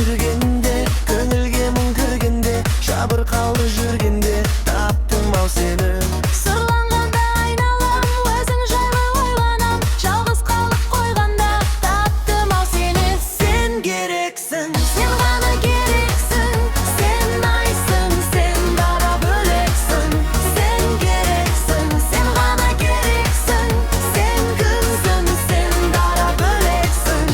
жүргенде, көңілге мұң кіргенде, жабырқаулы жүргенде таптым ау сені. Сырланғанда айналам, өзің жайлы ойланам, жалғыз қалып қойғанда таптым ау сені. Сен керексің, Сен ғана керексің, сен айсың, сен дара бөлексің. Сен керексің, сен ғана керексің, сен күнсің, сен дара бөлексің.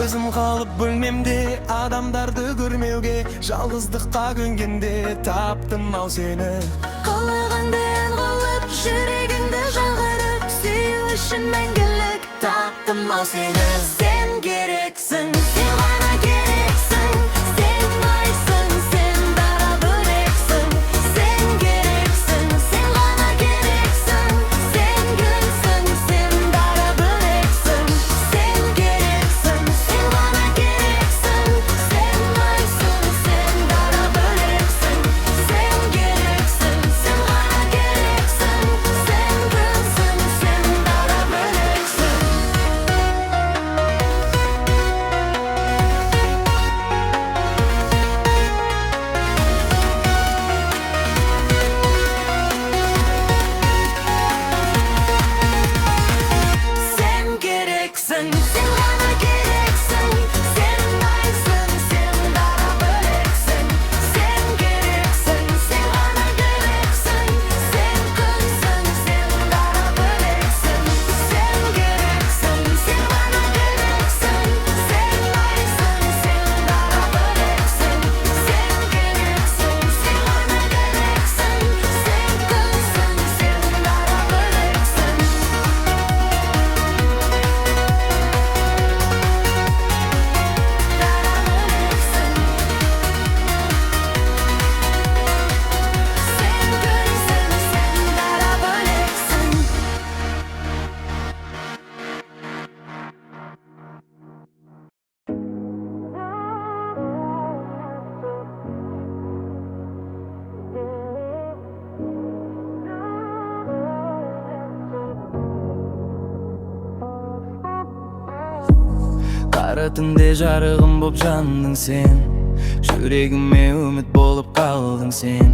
өзім қалып бөлмемде, адамдарды көрмеуге, жалғыздыққа көнгенде таптым ау сені. Қылығыңды ән қылып, жүрегіңді жаңғырып, сүю үшін мәңгілік таптым ау сені. Сен керексің, Сен ғана керексің, сен айсың, сен дара бөлексің. Сен керексің, сен ғана керексің, сен күнсің, сен дара бөлексің. Сен керексің, сен ғана керексің, сен айсың, сен дара бөлексің. Сен керексің, сен ғана керексің, сен күнсің, сен дара бөлексің. sen kereksin. Sen ғана керексің, сен айсың, сен дара бөлексің. Сен керексің, сен ғана керексің, сен күнсің, сен дара бөлексің. Сен керексің, сен ғана керексің, сен айсың, сен дара бөлексің. Сен керексің, сен ғана керексің, сен күнсің, сен дара бөлексің. Қара түнде жарығым боп жандың сен, жүрегіме үміт болып қалдың сен.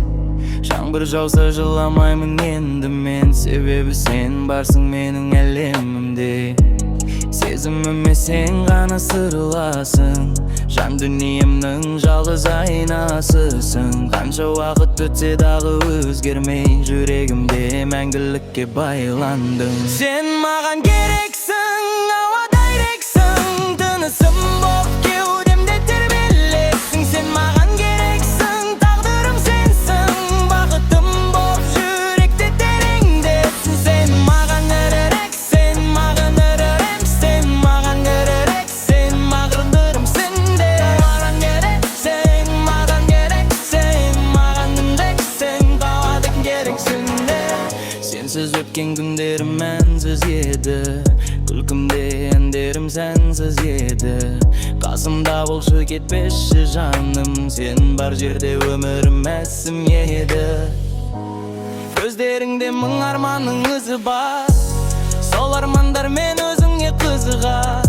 Жаңбыр жауса жыламаймын енді мен, себебі сен барсың менің әлемімде. Сезіміме сен ғана сырласың, жан дүниемнің жалғыз айнасысың. Қанша уақыт өтсе дағы өзгермей, жүрегімде мәңгілікке байландың. Сен маған керексің, ауадайрексің, тынысым боп кеудемде тербелесің. Сен маған керексің, тағдырым сенсің, бақытым боп жүректе тереңдесің. Сен маған ірірек, сен маған ірірем, сен маған ірірек, сен мағырындырымсың де. Маған керексің, маған керексің, маған үндексің, қауадың керексің де. Сенсіз өткен күндерім мәнсіз еді, күлкімде әндерім сәнсіз еді. Қасымда болшы кетпеші жаным, сен бар жерде өмірім мәсім еді. Көздеріңде мың арманның ізі бар, сол армандар мен өзіңе қызығар.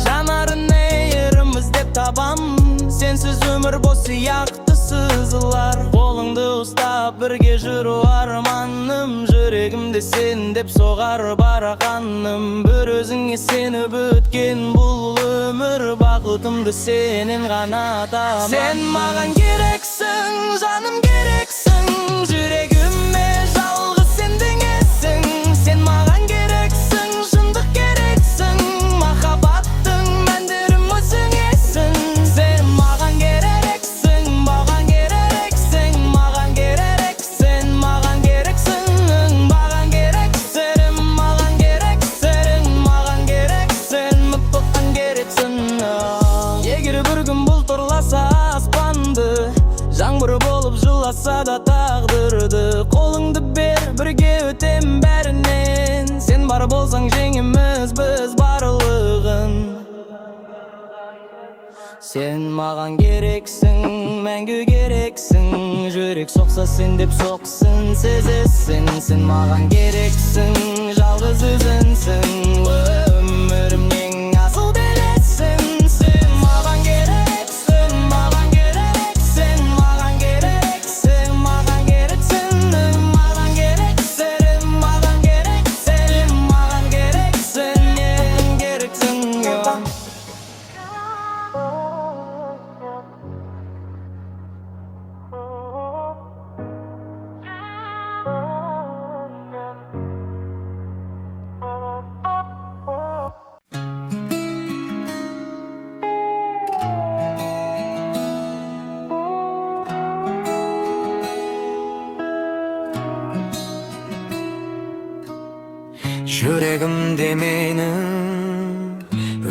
Жанарын эйірім іздеп табам, сенсіз өмір бос сияқты сызылар. Қолыңды ұстап бірге жүру арманым, жүрегімде сен деп соғар барақаным. Бір өзіңе сеніп өткен бұл өмір, бақытымды сенен ғана табам. Сен маған керексің, жаным керексің, жүрегіме жалғыз сендің есің. Сен маған керексің, шындық керексің, махаббаттың мәндерім өзіңесің. Сен маған керексің, маған керексің, маған керексің, маған керексің, маған керексің, маған керексің, маған керексің, мұтлақан керексің. Егер бір күн бұлт ұрласа аспанды, жаңбыр болып жыласа да тағдырды, Sen magan gereksin, мәңгі gereksin. Жүрек соқса sen деп соқсын, сезесің. Sen magan gereksin, жалғыз өзіңсің. Өмірімнің асыл белесің. Sen magan gereksin, magan gereksin, magan gereksin, magan gereksin, magan gereksin, magan gereksin, magan gereksin, gereksin, gereksin. Жүрегімде менің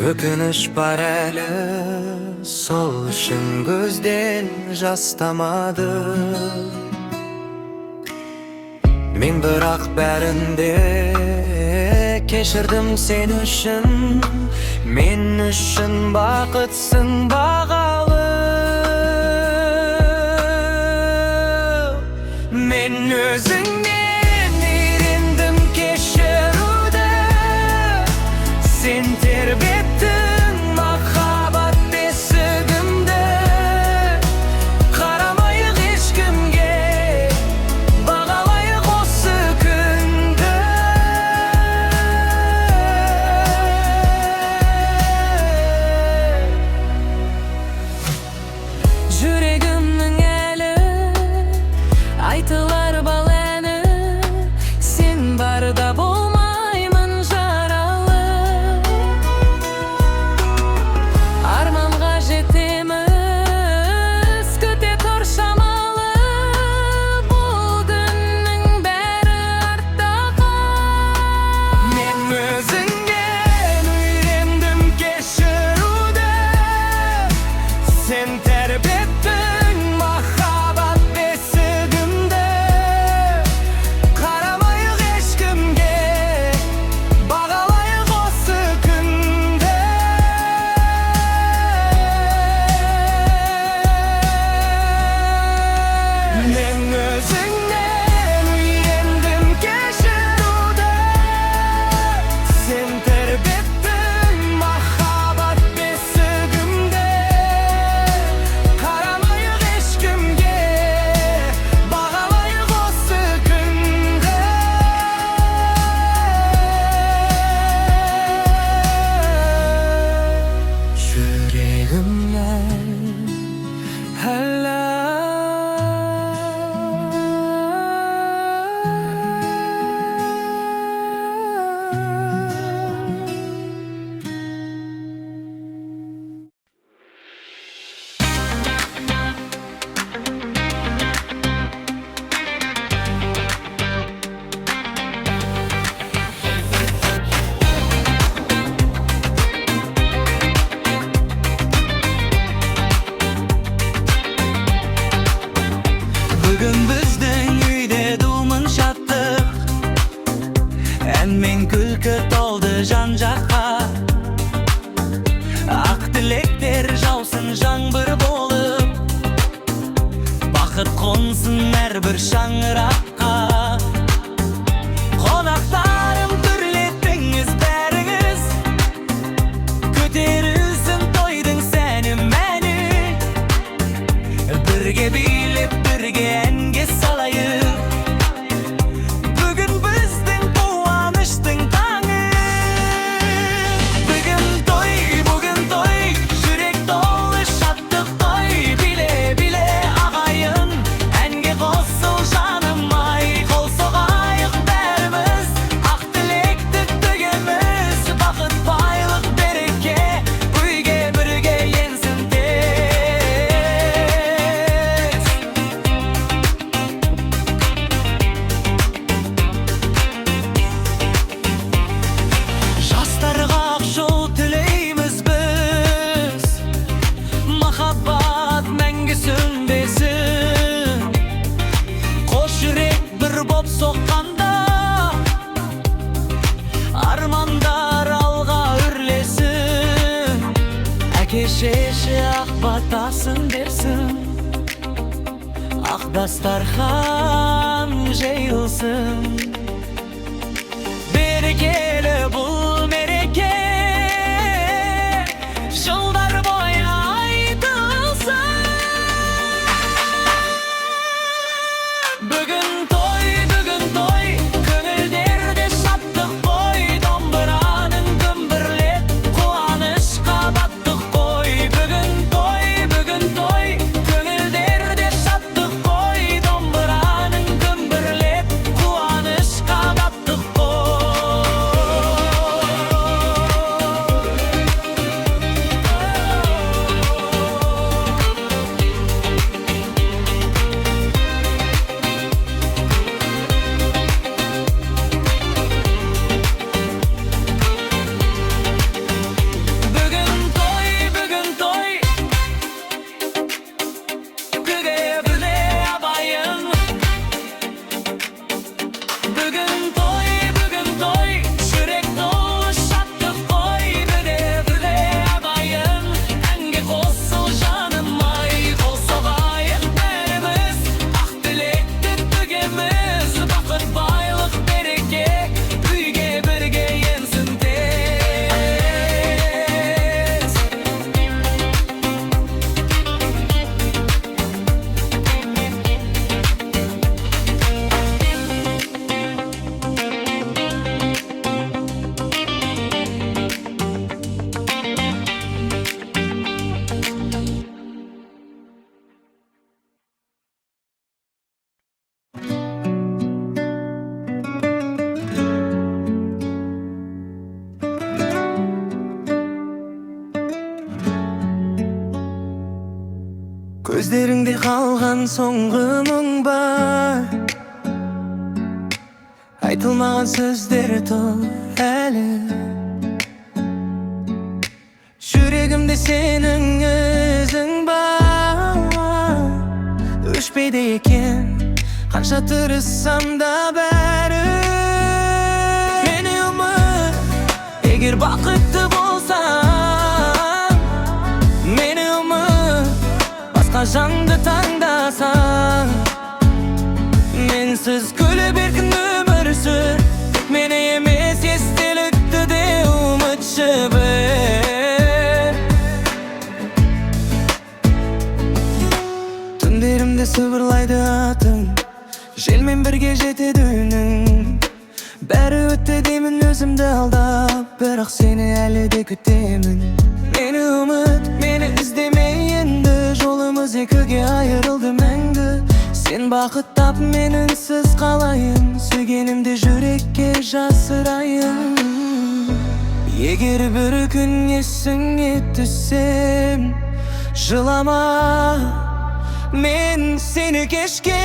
өкініш бар әлі, сол үшін көзден жас тамады. Мен бірақ бәрінде кешірдім сен үшін, мен үшін бақытсың бағалы. Мен өзіңнен үйрендім кешіруді, сен тербеттің махаббат бесігімді. Қарамайық ешкімге, бағалайық осы күнді. Жүрегімнің әлі айтылар бал әні, сен барда болмаймын жаралы. Арманға жетеміз, күте тұр шамалы, бұл күннің бәрі артта қал. Мен өзіңнен үйрендім кешіруді, сен тербеттің махаббат бесігімді. Қарамайық ешкімге, бағалайық осы күнді. Мен өзіңнен үйрендім кешіруді, сен тербеттің махаббат бесігімді. Қарамайық ешкімге, бағалайық осы күнді. Жүрегімнен Бүгін біздің үйде думын шаттық, ән мен күлкі толды жан-жаққа. Ақ тілектер жаусын жаңбыр болып, бақыт қонсын әрбір шаңыраққа. Қонақтарым түрлеттіңіз бәріңіз, көтерілсін тойдың сәні мәні. Бірге билеп, бірге әнге салайық, бүгін біздің қуаныштың таңы. Бүгін той, жүрек толы шаттық той. Биле, биле ағайын, әнге қосыл жаным ай. Қол соғайық бәріміз, ақ тілекті төгеміз. Бақыт, байлық, береке, үйге бірге енсін тез. Жастарға ақ жол тілейміз біз, махаббат мәңгі сөнбесін. Қос жүрек бір боп соққанда, армандар алға үрлесін. Әке шеше ақ батасын берсін, ақ дастархан жайылсын. Берекелі бұл мереке жылдар бойы айтылсын. Бүгін той, көңілдерде шаттық қой, домбыраның гүмбірлеп қуанышқа баттық қой. Бүгін той, көңілдерде шаттық қой, домбыраның гүмбірлеп қуанышқа баттық Көздеріңде қалған соңғы мұң бар, айтылмаған сөздер тұр әлі. Жүрегімде сенің өзің бар, өшпейді екен қанша тырыссам да бәрі. Мені ұмыт, егер бақытты болсаң, мені ұмыт, басқа жанды таңдасаң. Менсіз күліп еркін өмір сүр, мені емес естелікті де ұмытшы бір. Түндерімде сыбырлайды атың, желмен бірге жетеді үнің. Бәрі өтті деймін өзімді алдап, бірақ сені әлі де күтемін. Мені ұмыт, мені іздеме енді, жолымыз екіге айырылды мәңгі. Сен бақыт тап, мен үнсіз қалайын, сүйгенімді жүрекке жасырайын. Егер бір күн есіңе түссем, жылама, мен сені кешкен.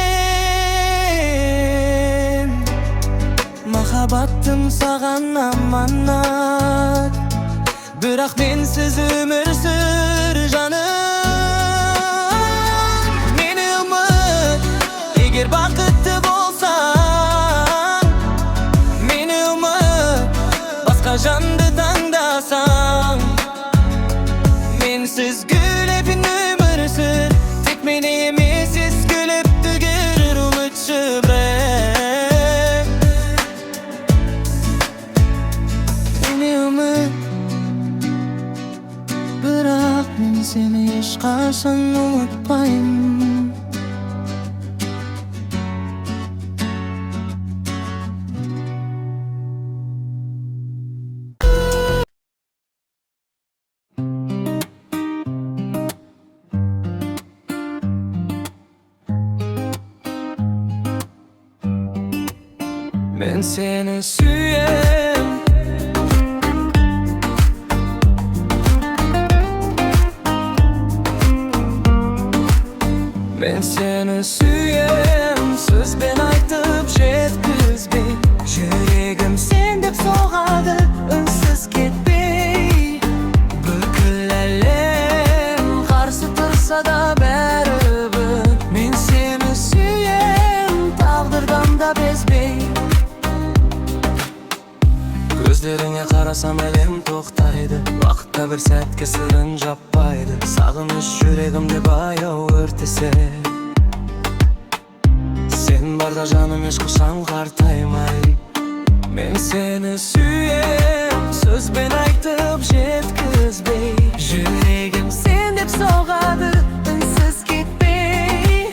Махаббатым саған аманат, бірақ менсіз өмір сүр жаным. Мені ұмыт, егер бақытты болсаң, мені ұмыт, басқа жанды таңдасаң. Менсіз гүлеп өмір сүр, тек мені емес ескіліп түгел ұмытшы бірақ. Мені ұмыт, бірақ мен сені ешқашан ұмытпаймын. Ben seni suyem, ben seni suyem, söz ben aytıp jetkizbey. Yüreğim sen dep soğadı, ünsüz ketpey. Bükülelem karşı tursa da bäribir. Men seni suyem, taqdirdan da bezbey. Gözlerine karasam elim to'xtaydi, vaqt başka bir sәтке сырын жаппайды Сағыныш жүрегімде баяу өртесе Sen barda жаным ешқашан қартаймай Мен сені сүйем Сөзбен айтып жеткізбей Жүрегім сен деп соғады Үнсіз кетпей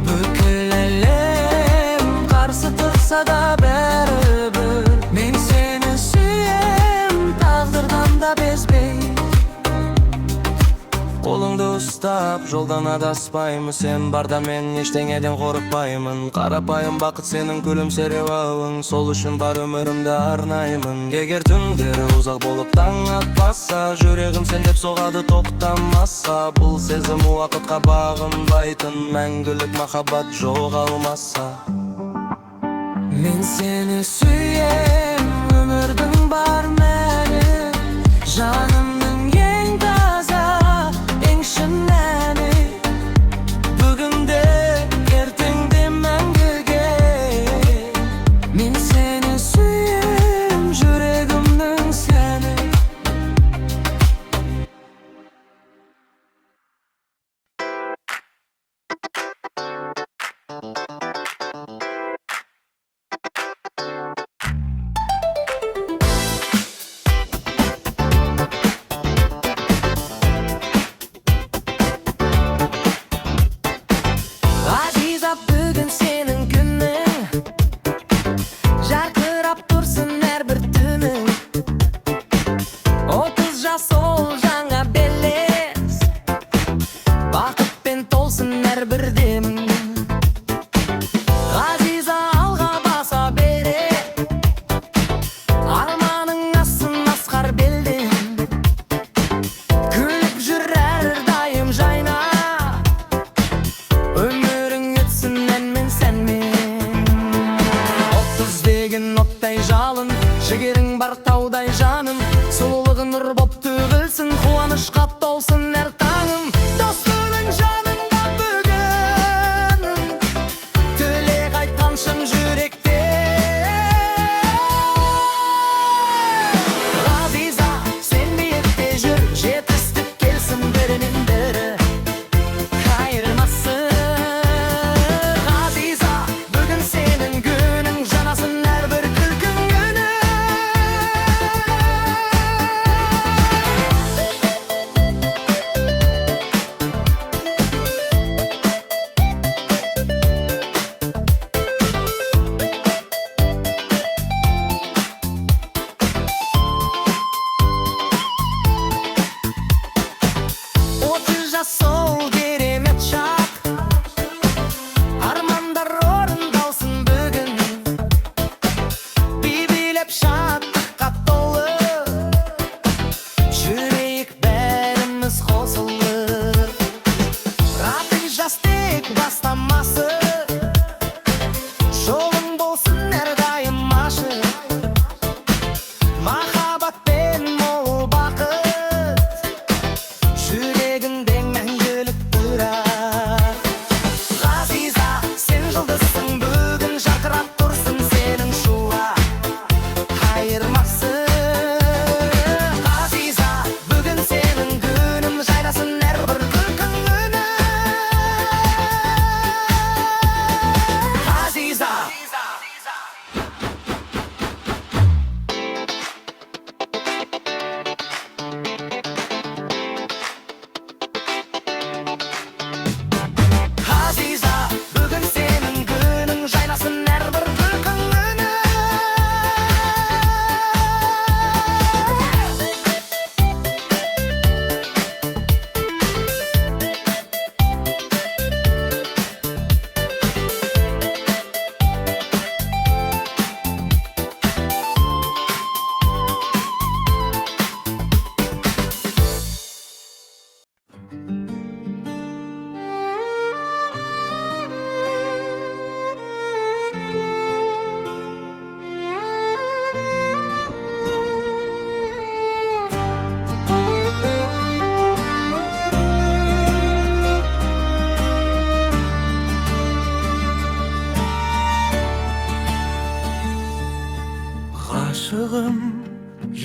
Бүкіл әлем қарсы тұрса да бәрібір Мен сені сүйем Тағдырдан да безбей Қолыңды ұстап, жолдан адаспаймын Сен барда мен ештеңеден қорықпаймын Қарапайым бақыт сенің күлімсіреуің Сол үшін бар өмірімді арнаймын Егер түндері ұзақ болып таң атпаса Жүрегім сен деп соғады тоқтамаса Бұл сезім уақытқа бағынбайтын Мәңгілік махаббат жоғалмаса Мен сені сүйем, өмірдің бар мәні Жанымның ең таза шын әні Бүгінде, ертеңде мәңгіге Мен сені сүйем, жүрегімнің сәні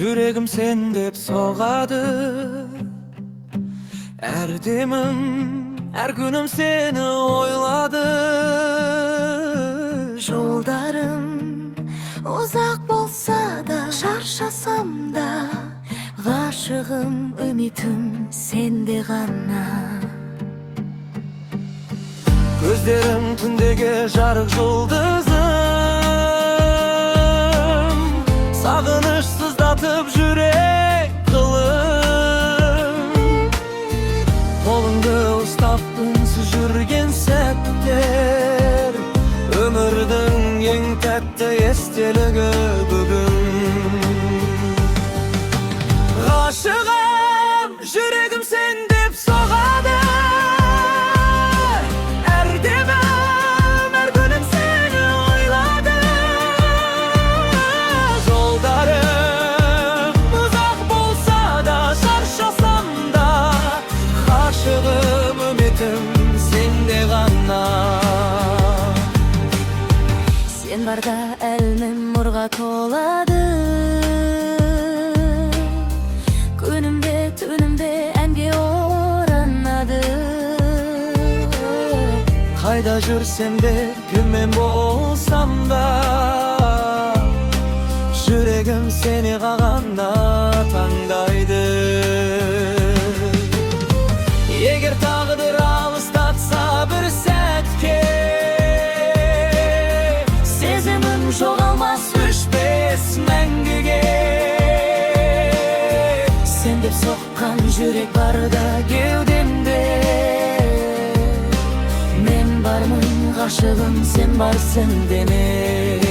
Yüreğim sen dep soğadı. Erdemim, her günüm seni oyladı. Yollarım uzak bolsa da, şarşasam da, aşığım, ümitim sende gana. Gözlerim tündeki jarık yıldızım. Sağınış sızlatıp yürek kılım. Kolunda ustaptın süzürgen septer. Ömürdün en tette esteligi bugün. Aşığım, yüreğim sen dep soğadı. Erdemim, her günüm seni oyladı. Yollarım uzak bolsa da, şarşasam da, aşığım, ümitim sende gana. Sen barda elmim murga toladı. Günümde tünümde enge oranadı. Hayda jursem de, kimmen bolsam da, yüreğim seni kaganda tandaydı. Eger tağdır alıstatsa bir setke, Sezimim joğalmaz düşmez mengige. sen dep sokkan yürek barda Gevdemde men barmın, aşığım sen barsın deme.